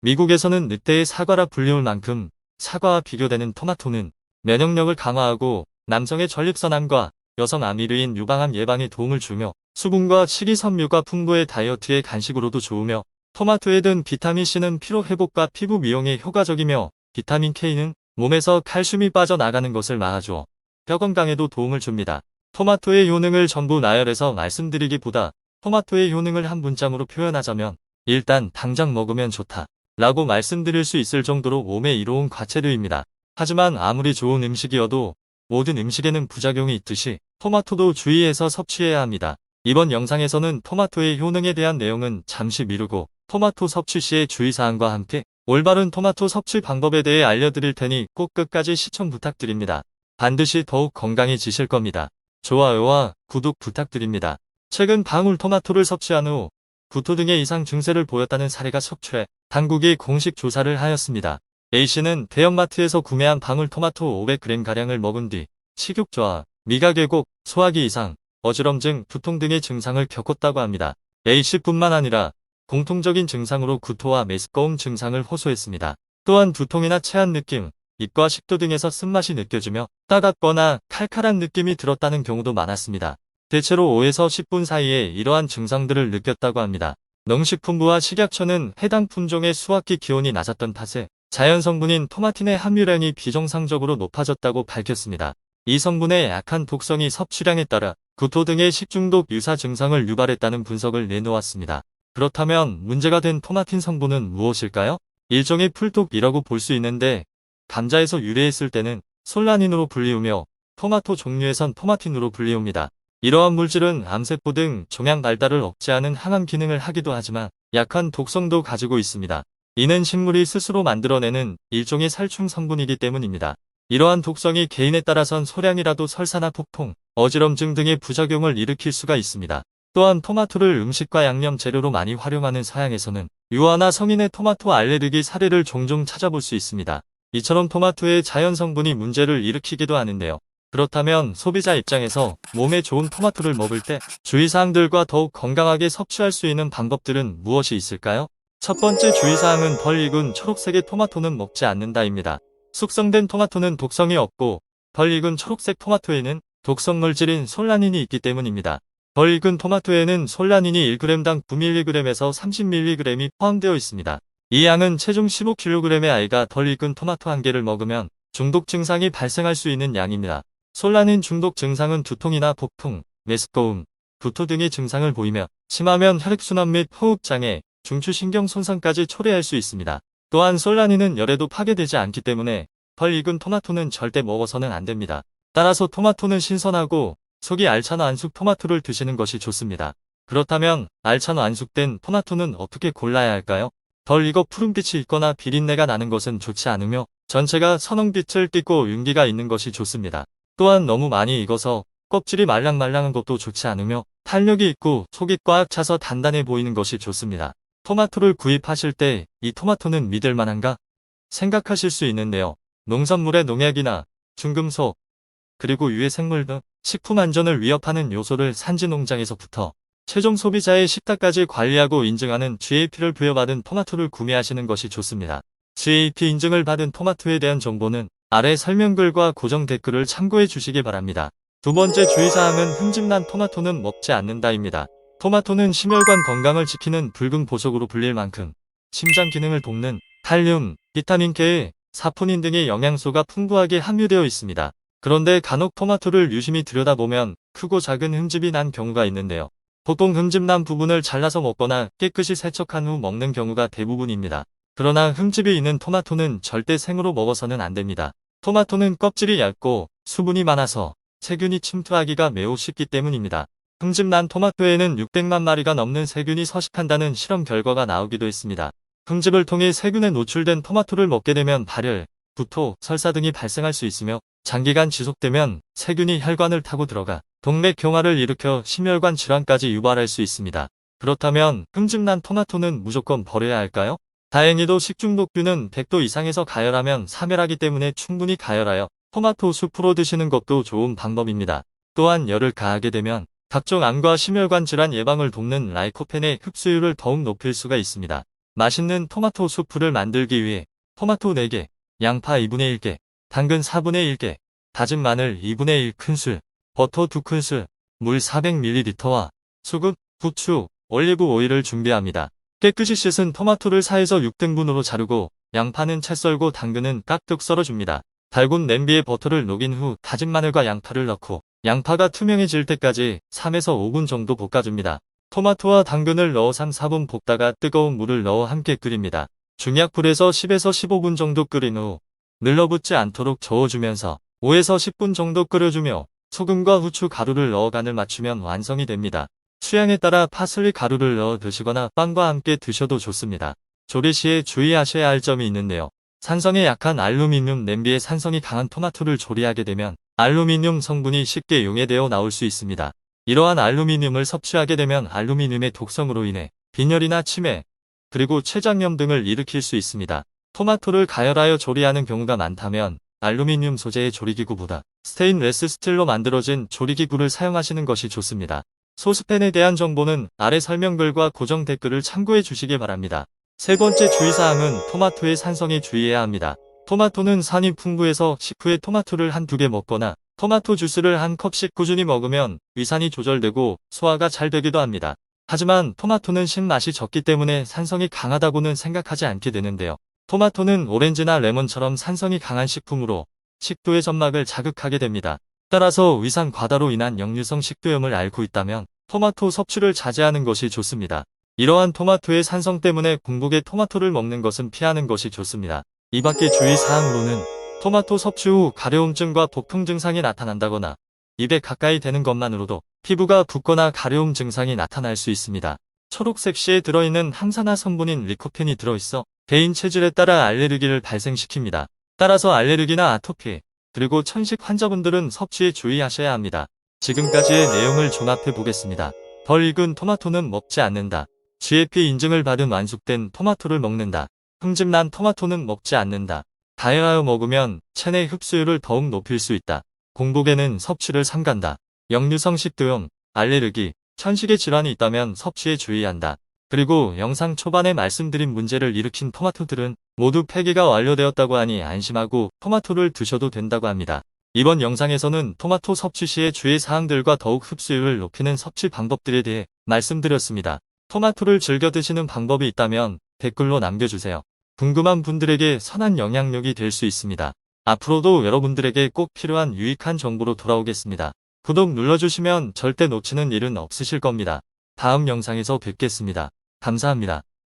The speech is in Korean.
미국에서는 늑대의 사과라 불리울 만큼 사과와 비교되는 토마토는 면역력을 강화하고 남성의 전립선암과 여성 암이류인 유방암 예방에 도움을 주며 수분과 식이섬유가 풍부해 다이어트의 간식으로도 좋으며 토마토에 든 비타민C는 피로회복과 피부 미용에 효과적이며 비타민 K는 몸에서 칼슘이 빠져나가는 것을 막아주어 뼈 건강에도 도움을 줍니다. 토마토의 효능을 전부 나열해서 말씀드리기보다 토마토의 효능을 한 문장으로 표현하자면 일단 당장 먹으면 좋다 라고 말씀드릴 수 있을 정도로 몸에 이로운 과채류입니다. 하지만 아무리 좋은 음식이어도 모든 음식에는 부작용이 있듯이 토마토도 주의해서 섭취해야 합니다. 이번 영상에서는 토마토의 효능에 대한 내용은 잠시 미루고 토마토 섭취 시의 주의사항과 함께 올바른 토마토 섭취 방법에 대해 알려드릴 테니 꼭 끝까지 시청 부탁드립니다. 반드시 더욱 건강해지실 겁니다. 좋아요와 구독 부탁드립니다. 최근 방울토마토를 섭취한 후 구토 등의 이상 증세를 보였다는 사례가 속출해 당국이 공식 조사를 하였습니다. A씨는 대형마트에서 구매한 방울토마토 500g가량을 먹은 뒤 식욕 저하, 미각 왜곡, 소화기 이상, 어지럼증, 두통 등의 증상을 겪었다고 합니다. A씨뿐만 아니라 공통적인 증상으로 구토와 메스꺼움 증상을 호소했습니다. 또한 두통이나 체한 느낌, 입과 식도 등에서 쓴맛이 느껴지며 따갑거나 칼칼한 느낌이 들었다는 경우도 많았습니다. 대체로 5에서 10분 사이에 이러한 증상들을 느꼈다고 합니다. 농식품부와 식약처는 해당 품종의 수확기 기온이 낮았던 탓에 자연 성분인 토마틴의 함유량이 비정상적으로 높아졌다고 밝혔습니다. 이 성분의 약한 독성이 섭취량에 따라 구토 등의 식중독 유사 증상을 유발했다는 분석을 내놓았습니다. 그렇다면 문제가 된 토마틴 성분은 무엇일까요? 일종의 풀독이라고 볼 수 있는데 감자에서 유래했을 때는 솔라닌으로 불리우며 토마토 종류에선 토마틴으로 불리웁니다. 이러한 물질은 암세포 등 종양 발달을 억제하는 항암 기능을 하기도 하지만 약한 독성도 가지고 있습니다. 이는 식물이 스스로 만들어내는 일종의 살충 성분이기 때문입니다. 이러한 독성이 개인에 따라선 소량이라도 설사나 폭통, 어지럼증 등의 부작용을 일으킬 수가 있습니다. 또한 토마토를 음식과 양념 재료로 많이 활용하는 서양에서는 유아나 성인의 토마토 알레르기 사례를 종종 찾아볼 수 있습니다. 이처럼 토마토의 자연 성분이 문제를 일으키기도 하는데요. 그렇다면 소비자 입장에서 몸에 좋은 토마토를 먹을 때 주의사항들과 더욱 건강하게 섭취할 수 있는 방법들은 무엇이 있을까요? 첫 번째 주의사항은 덜 익은 초록색의 토마토는 먹지 않는다입니다. 숙성된 토마토는 독성이 없고 덜 익은 초록색 토마토에는 독성 물질인 솔라닌이 있기 때문입니다. 덜 익은 토마토에는 솔라닌이 1g당 9mg에서 30mg이 포함되어 있습니다. 이 양은 체중 15kg의 아이가 덜 익은 토마토 한 개를 먹으면 중독 증상이 발생할 수 있는 양입니다. 솔라닌 중독 증상은 두통이나 복통, 메스꺼움, 구토 등의 증상을 보이며 심하면 혈액순환 및 호흡장애, 중추신경 손상까지 초래할 수 있습니다. 또한 솔라닌은 열에도 파괴되지 않기 때문에 덜 익은 토마토는 절대 먹어서는 안 됩니다. 따라서 토마토는 신선하고 속이 알찬 완숙 토마토를 드시는 것이 좋습니다. 그렇다면 알찬 완숙된 토마토는 어떻게 골라야 할까요? 덜 익어 푸른빛이 있거나 비린내가 나는 것은 좋지 않으며 전체가 선홍빛을 띠고 윤기가 있는 것이 좋습니다. 또한 너무 많이 익어서 껍질이 말랑말랑한 것도 좋지 않으며 탄력이 있고 속이 꽉 차서 단단해 보이는 것이 좋습니다. 토마토를 구입하실 때 이 토마토는 믿을 만한가 생각하실 수 있는데요. 농산물의 농약이나 중금속, 그리고 유해 생물 등 식품 안전을 위협하는 요소를 산지 농장에서부터 최종 소비자의 식탁까지 관리하고 인증하는 GAP를 부여받은 토마토를 구매하시는 것이 좋습니다. GAP 인증을 받은 토마토에 대한 정보는 아래 설명글과 고정 댓글을 참고해 주시기 바랍니다. 두 번째 주의사항은 흠집난 토마토는 먹지 않는다입니다. 토마토는 심혈관 건강을 지키는 붉은 보석으로 불릴 만큼 심장 기능을 돕는 칼륨, 비타민 K, 사포닌 등의 영양소가 풍부하게 함유되어 있습니다. 그런데 간혹 토마토를 유심히 들여다보면 크고 작은 흠집이 난 경우가 있는데요. 보통 흠집난 부분을 잘라서 먹거나 깨끗이 세척한 후 먹는 경우가 대부분입니다. 그러나 흠집이 있는 토마토는 절대 생으로 먹어서는 안 됩니다. 토마토는 껍질이 얇고 수분이 많아서 세균이 침투하기가 매우 쉽기 때문입니다. 흠집난 토마토에는 600만 마리가 넘는 세균이 서식한다는 실험 결과가 나오기도 했습니다. 흠집을 통해 세균에 노출된 토마토를 먹게 되면 발열, 구토, 설사 등이 발생할 수 있으며 장기간 지속되면 세균이 혈관을 타고 들어가 동맥경화를 일으켜 심혈관 질환까지 유발할 수 있습니다. 그렇다면 흠집난 토마토는 무조건 버려야 할까요? 다행히도 식중독균은 100도 이상에서 가열하면 사멸하기 때문에 충분히 가열하여 토마토 수프로 드시는 것도 좋은 방법입니다. 또한 열을 가하게 되면 각종 암과 심혈관 질환 예방을 돕는 라이코펜의 흡수율을 더욱 높일 수가 있습니다. 맛있는 토마토 수프를 만들기 위해 토마토 4개, 양파 2분의 1개, 당근 4분의 1개, 다진 마늘 2분의 1 큰술, 버터 2큰술, 물 400ml와 수급, 부추, 올리브 오일을 준비합니다. 깨끗이 씻은 토마토를 4에서 6등분으로 자르고 양파는 채 썰고 당근은 깍둑 썰어줍니다. 달군 냄비에 버터를 녹인 후 다진 마늘과 양파를 넣고 양파가 투명해질 때까지 3에서 5분 정도 볶아줍니다. 토마토와 당근을 넣어 3-4분 볶다가 뜨거운 물을 넣어 함께 끓입니다. 중약불에서 10에서 15분 정도 끓인 후 늘러붙지 않도록 저어주면서 5에서 10분 정도 끓여주며 소금과 후추 가루를 넣어 간을 맞추면 완성이 됩니다. 취향에 따라 파슬리 가루를 넣어 드시거나 빵과 함께 드셔도 좋습니다. 조리 시에 주의하셔야 할 점이 있는데요. 산성에 약한 알루미늄 냄비에 산성이 강한 토마토를 조리하게 되면 알루미늄 성분이 쉽게 용해되어 나올 수 있습니다. 이러한 알루미늄을 섭취하게 되면 알루미늄의 독성으로 인해 빈혈이나 치매, 그리고 췌장염 등을 일으킬 수 있습니다. 토마토를 가열하여 조리하는 경우가 많다면 알루미늄 소재의 조리기구보다 스테인레스 스틸로 만들어진 조리기구를 사용하시는 것이 좋습니다. 소스팬에 대한 정보는 아래 설명글과 고정 댓글을 참고해 주시기 바랍니다. 세 번째 주의사항은 토마토의 산성에 주의해야 합니다. 토마토는 산이 풍부해서 식후에 토마토를 한두 개 먹거나 토마토 주스를 한 컵씩 꾸준히 먹으면 위산이 조절되고 소화가 잘 되기도 합니다. 하지만 토마토는 신맛이 적기 때문에 산성이 강하다고는 생각하지 않게 되는데요. 토마토는 오렌지나 레몬처럼 산성이 강한 식품으로 식도의 점막을 자극하게 됩니다. 따라서 위산 과다로 인한 역류성 식도염을 앓고 있다면 토마토 섭취를 자제하는 것이 좋습니다. 이러한 토마토의 산성 때문에 공복에 토마토를 먹는 것은 피하는 것이 좋습니다. 이 밖의 주의사항으로는 토마토 섭취 후 가려움증과 복통 증상이 나타난다거나 입에 가까이 대는 것만으로도 피부가 붓거나 가려움 증상이 나타날 수 있습니다. 초록색 씨에 들어있는 항산화 성분인 리코펜이 들어있어 개인 체질에 따라 알레르기를 발생시킵니다. 따라서 알레르기나 아토피, 그리고 천식 환자분들은 섭취에 주의하셔야 합니다. 지금까지의 내용을 종합해 보겠습니다. 덜 익은 토마토는 먹지 않는다. GAP 인증을 받은 완숙된 토마토를 먹는다. 흠집난 토마토는 먹지 않는다. 가열하여 먹으면 체내 흡수율을 더욱 높일 수 있다. 공복에는 섭취를 삼간다. 역류성 식도염, 알레르기, 천식의 질환이 있다면 섭취에 주의한다. 그리고 영상 초반에 말씀드린 문제를 일으킨 토마토들은 모두 폐기가 완료되었다고 하니 안심하고 토마토를 드셔도 된다고 합니다. 이번 영상에서는 토마토 섭취 시의 주의사항들과 더욱 흡수율을 높이는 섭취 방법들에 대해 말씀드렸습니다. 토마토를 즐겨 드시는 방법이 있다면 댓글로 남겨주세요. 궁금한 분들에게 선한 영향력이 될 수 있습니다. 앞으로도 여러분들에게 꼭 필요한 유익한 정보로 돌아오겠습니다. 구독 눌러주시면 절대 놓치는 일은 없으실 겁니다. 다음 영상에서 뵙겠습니다. 감사합니다.